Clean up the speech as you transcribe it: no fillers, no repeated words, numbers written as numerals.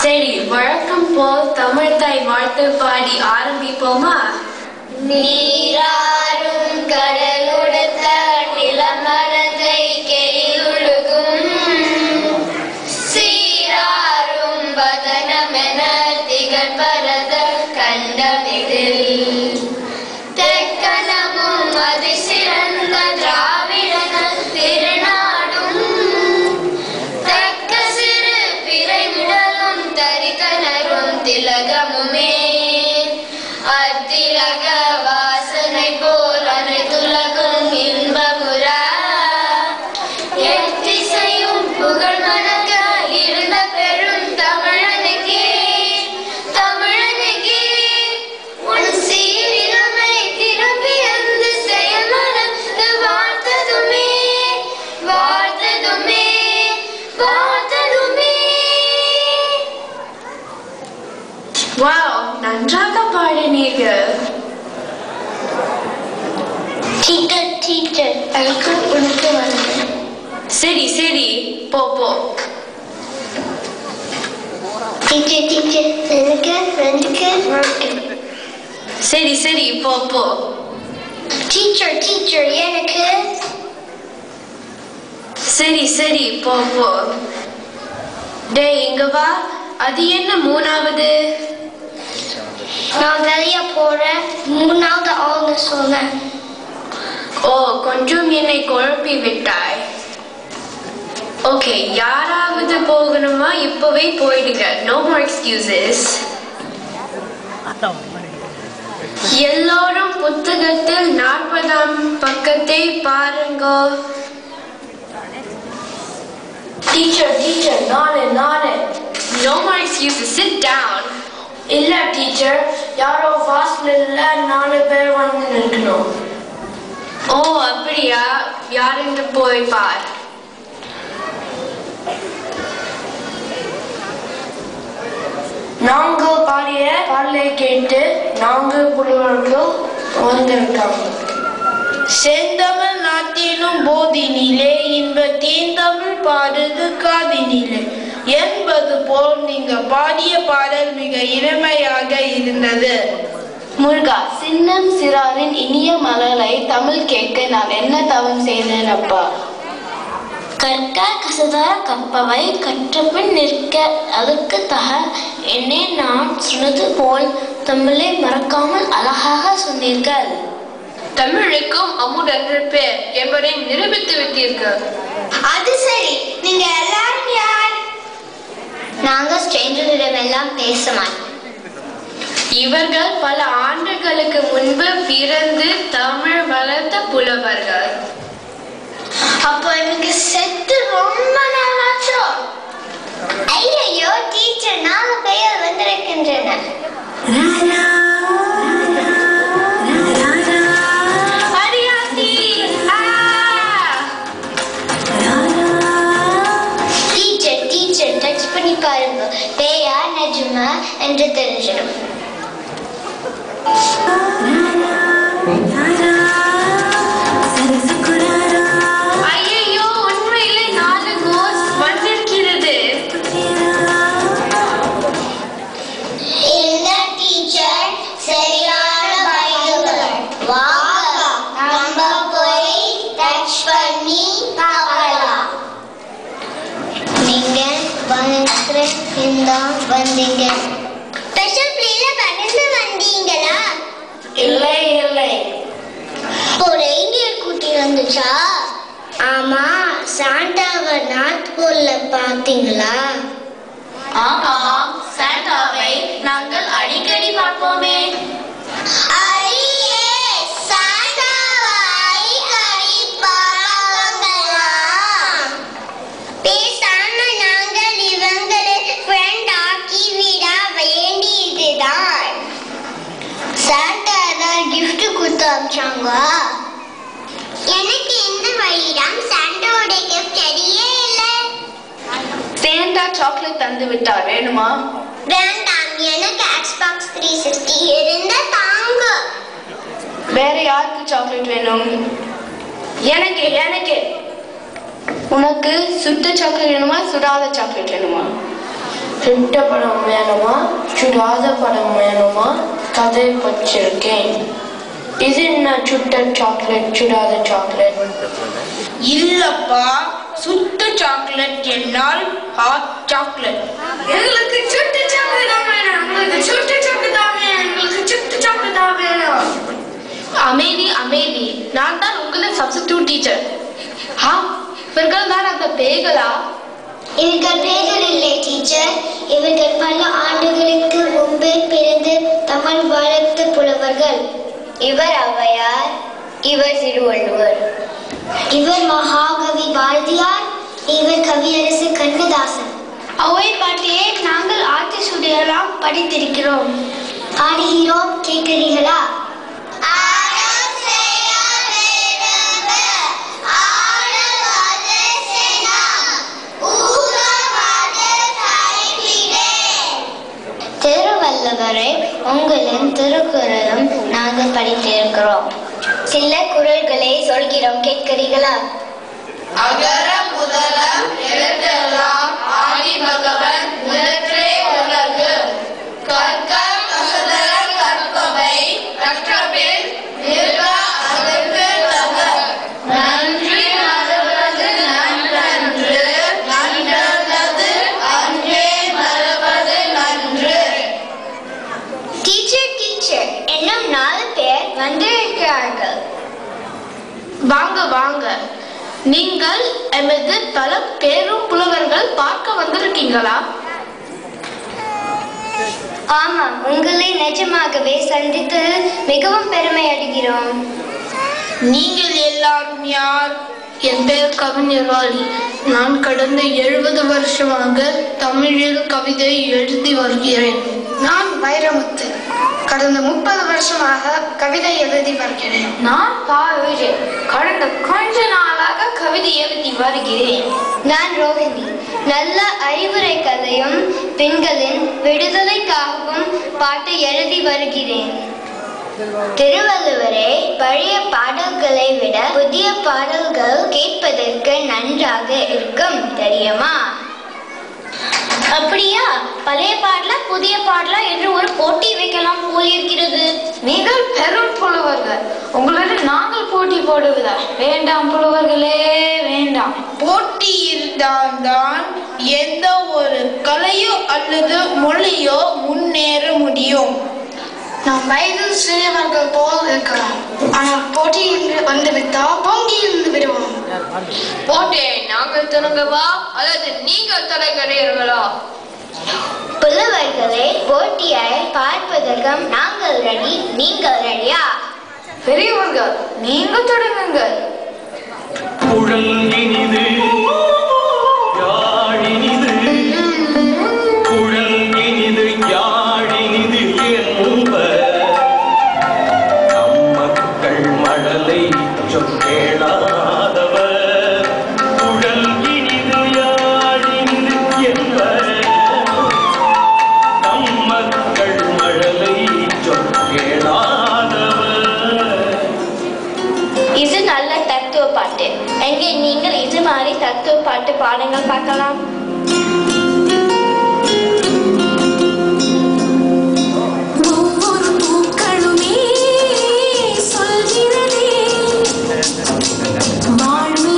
சரி, வழக்கம் போல் தமிழ் தாய் வாழ்த்து பாடி ஆரம்பிப்போமா? நீராறும் கடலுடுத்த நிலமரத்தை கெளியுழுகும் சீராறும் வதனமென திகழ்பரத கண்டமிதில் தெக்கணமும் அதிசிறந்த திராவிடன திருநாடும் தக்க சிறு பிறைவிடலும் தரித்தனரும் திலகமுமே அத்திலக வாசனை போல் அனைத்துலகும் இன்பமுற எத்திசையும் புகழ் மணக்க இருந்த பெரும் தமிழனுக்கே தமிழனுக்கே உன் சீரிழமை திரும்பி வந்து செயல்மனத்து வாழ்த்ததுமே வாழ்த்ததுமே வாழ்த்ததுமே. வாவ், நன்றாக பாடினீர்கள். டீச்சர் எனக்கு உனக்கு வந்து சரி சரி, போ போ. டீச்சர் எனக்கு ரெண்டுக்கு இருக்கு. சரி சரி, போ போ. டீச்சர் எனக்கு சரி சரி, போ போ. டேய், இங்க வா. அது என்ன மூணாவது? நான் வெளிய போறேன், மூணாவது ஆள்னு சொன்னேன். ஓ, கொஞ்சம் என்னை குழப்பி விட்டாய். ஓகே, யாராவது போகணுமா? இப்பவே போயிடுங்க. No more excuses. எல்லோரும் புத்தகத்தில் 40ஆம் பக்கத்தை பாருங்க. டீச்சர், நானே. No more excuses. Sit down. இல்ல டீச்சர், யாரோ வாசல்ல 4 பேர் வந்து நிற்கணும். ஓ, அப்படியா? யாருன்னு போய் பார். நாங்கள் பாடிய பாடலை கேட்டு 4 புலவர்கள் வந்திருக்காங்க. செந்தமிழ் நாட்டினும் போதினிலே இன்ப தீந்தமிழ் பாடுது காதினிலே என்பது போல் நீங்க பாடிய பாடல் மிக இனிமையாக இருந்தது. முருகா, சின்னம் சிறாரின் இனிய மலரை தமிழ் கேட்க நான் என்ன தவம் செய்தேன் அப்பா? கற்க கசதர கற்பவை கற்றபின் நிற்க அதற்கு தக என்னே நான் சொன்னது போல் தமிழை மறக்காமல் அழகாக சொன்னீர்கள். தமிழுக்கும் அமுதென்று பேர் என்பதை நிரூபித்து விட்டீர்கள். அது சரி, நீங்க எல்லாரும் யார்? நாங்க ஸ்ட்ரேஞ்சர்களிடம் எல்லாம் பேச மாட்டோம். இவர்கள் பல ஆண்டுகளுக்கு முன்பு பிறந்து தமிழ் வளர்த்த புலவர்கள். அப்போ எனக்கு செத்து ரொம்ப நாளாச்சோ? ஐயோ டீச்சர், 4 பேர் வந்திருக்கின்றன. டீச்சர் டச் பண்ணி பாருங்க, பேயா நிஜமா என்று தெரிஞ்சிடும். ஐயோ, உண்மையிலே 4 கோஸ்ட் வந்திருக்கிறது. இந்த டீச்சர் சரியான பயங்கரர். வாங்க நம்ம போய் டச் பண்ணி பார்க்கலாம். நீங்க வந்தீங்க ஸ்பெஷல் பிளேல பறந்து வந்தீங்களா? இல்லை. ரெயின்டியர் கூட்டி வந்துச்சா? ஆமா, சாண்டாவை நார்த் போல்ல பாத்தீங்களா? ஆமாம், சாண்டாவை நாங்கள் அடிக்கடி பார்ப்போமே. அடியே, சாண்டாவை அடிக்கடி மிராண்டா சாக்லேட் தந்து விட்டார், வேணுமா? வேண்டாம், எனக்கு Xbox 360 இருந்தா தாங்க. வேற யாருக்கு சாக்லேட் வேணும்? எனக்கு எனக்கு. உனக்கு சுட்ட சாக்லேட் வேணுமா சுடாத சாக்லேட் வேணுமா? சுட்ட படம் வேணுமா சுடாத படம் வேணுமா? கதை வச்சிருக்கேன். இது என்ன சுட்ட சாக்லேட் சுடாத சாக்லேட்? இல்லப்பா, சுட்ட சாக்லேட் என்னால் ஹாட் சாக்லேட். எங்களுக்கு சுட்ட சாக்லேட் தான் வேணும். எங்களுக்கு சுட்ட சாக்லேட் தான் வேணும். எங்களுக்கு சுட்ட சாக்லேட் தான் வேணும். அமைதி அமைதி. நான் தான் உங்களின் சப்ஸ்டிடியூட் டீச்சர். இவர்கள் தான் அந்த பேய்களா? இவர்கள் பேய்கள் இல்லை டீச்சர். இவர்கள் பல ஆண்டுகளுக்கு முன்பே பிறந்து தமிழ் வளர்த்த புலவர்கள். இவர் ஔவையார், இவர் திருவள்ளுவர், இவர் மகாகவி பாரதியார், இவர் கவியரசு கண்ணதாசன். அவை பாட்டியே நாங்கள் ஆட்சி சுடியெல்லாம் படித்திருக்கிறோம். ஆடுகிறோம், கேட்கிறீர்களா? திருவள்ளுவரை உங்களின் திருக்குறளும் நாங்கள் படித்திருக்கிறோம். சில குறள்களை சொல்கிறோம், கேட்கிறீர்களா? அகர முதல எழுத்தெல்லாம் ஆதி பகவன் முதற்றே உலகு. கற்க கசடர கற்பவை கற்றபின் நிற்க அதற்கு தக. நன்றி மறவது நன்றன்று, நன்றல்லது அன்றே மறவது நன்று. டீச்சர் டீச்சர், இன்னும் 4 பேர் வந்திருக்கிறார்கள். வாங்க வாங்க. நீங்கள் எமது பல பேரும் புலவர்கள் பார்க்க வந்திருக்கீங்களா? ஆமாம், உங்களை நிஜமாகவே சந்தித்து மிகவும் பெருமை அடைகிறோம். நீங்கள் எல்லாரும் யார்? என் பெயர் கவிஞர் வாலி. நான் கடந்த 70 வருஷமாக தமிழில் கவிதை எழுதி வருகிறேன். நான் வைரமுத்து. கடந்த 30 வருஷமாக கவிதை எழுதி வருகிறேன். நான் விஜய். கடந்த கொஞ்ச நாளாக கவிதை எழுதி வருகிறேன். நான் ரோஹிணி. நல்ல அறிவுரைகளையும் பெண்களின் விடுதலைக்காகவும் பாட்டு எழுதி வருகிறேன். திருவள்ளுவரே, பழைய பாடல்களை விட புதிய பாடல்கள் கேட்பதற்கு நன்றாக இருக்கும், தெரியுமா? அப்படியா? பழைய பாடலா புதிய பாடலா என்று ஒரு போட்டி வைக்கலாம் போல் இருக்கிறது. நீங்கள் பெரும் புலவர்கள், உங்களுடன் நாங்கள் போட்டி போடுவதா? வேண்டாம் புலவர்களே, வேண்டாம். போட்டி இருந்தால்தான் எந்த ஒரு கலையோ அல்லது மொழியோ முன்னேற முடியும். நாம் வயதில் சிறியவர்கள் போல் இருக்கலாம், ஆனால் போட்டியில் வந்துவிட்டால் பொங்கி இருந்து விடுவோம். போட்டியை நாங்கள் தொடங்கவா அல்லது நீங்கள் தொடங்குகிறீர்களா? புலவர்களை போட்டியை பார்ப்பதற்கு நாங்கள் ரெடி, நீங்கள் ரெடியா? பெரியவர்கள், நீங்கள் தொடங்குங்கள். குழல் இனிது யாழினிது, குழல் இனிது யாழினிது என்ப நம்மக்கள் மழலை சொற்கேளாதவர். குழல் இனிது யாழினிது என்ப நம்மக்கள் மழலை சொற்கேளாதவர். இது நல்ல தத்துவ பாட்டு. எங்கே நீங்கள் இது மாதிரி தத்துவ பாட்டு பாடுங்கள் பார்க்கலாம். ஒவ்வொரு பூக்களுமே சொல்கிறதே வாழ்வு